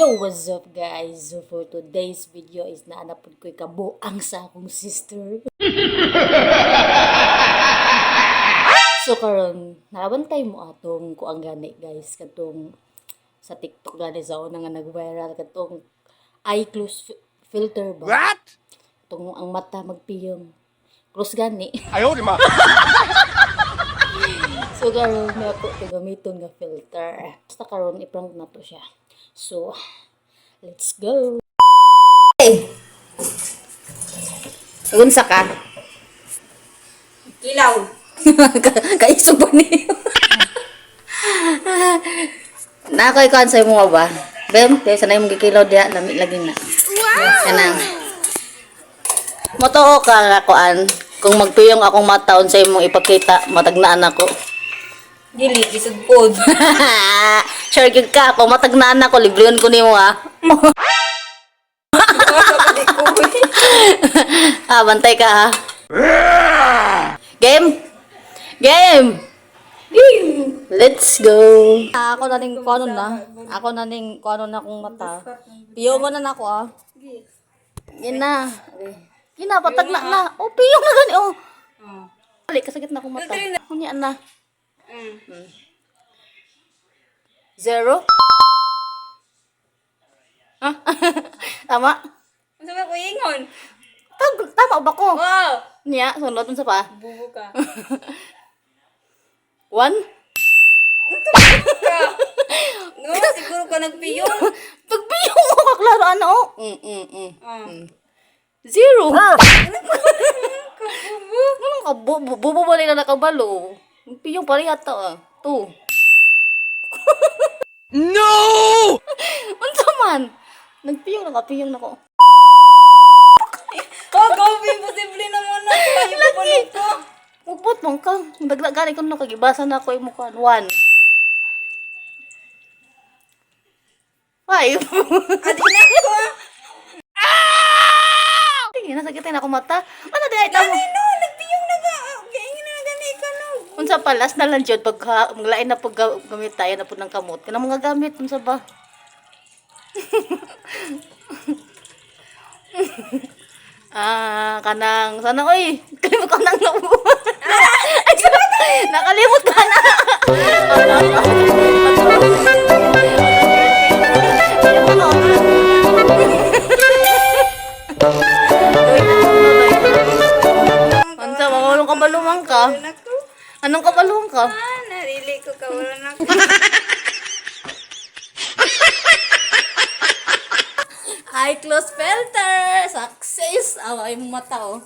Yo, what's up guys? So for today's video is naanapod ko'y kabuang sa akong sister. So karon nabantay mo atong kuang gani guys katong sa TikTok gani sa una nga nag-viral katong eye close filter ba? What? Itong ang mata magpiyong. Close gani. Ayaw di ma. So karon na ako gamiton nga filter. Basta karon i-prank na to siya. So let's go. Hey. Unsa ka? Kilaw. Kaisog ba niyo? Na ako ikaw sa mo ba? Bem, kaya sanay mong gikilaw diya, lami lagi na. Wow! Kanang. Motoo ka kakuan. Kung magpiyong akong mata unsay imong ipakita, matagnaan ako. Dili, bisag pod. Sure gyud ka, kung matagnaan ako, libreon ko nimo ah. Bantay ka ha. Game? Game! Let's go! Ako na ning kuano na. Ako na ning kuano na kong mata. Piyo mo na nako ah. Yan na. Gina, patagna na. Oh, piyong na gani oh. Balik, kasagit na akong mata. Kunya na. Zero? Ha? Tama? Ano ba ko ingon? Tama ba ko? Wow! Niya, sunod sa pa. Bubo ka. One? No, siguro ka nagpiyong. Tagpiyong ko kaklaro ano? Zero. Anong ka? Bububali na nakabalo. Piyong pa rin yata ah. Two. No! Unsa man? Nagpiyong na ko. Oh, Gobi, posible naman na. Kaya pa balik ko. Upot mong ka. Dagdagan ko no kagibasa na ako imo kan. One. Five. Adi na ko. Sige, nasakitin ako mata. Ano di ay tamo? No, nagpiyong na ka. Kaya na gani ka no. Unsa palas na lang jud pag maglain na pag gamit tayo na pud ng kamot. Kana mga gamit unsa ba? Kanang sana oy. Kalimut ko nang loob. Ay, nakalimot ka na. Unsa mangulong kabalumang ka? Nako. Anong kabalumang ka? Narili ko ka wala na ko. Eye close filter! Success! Away mo mata, oh.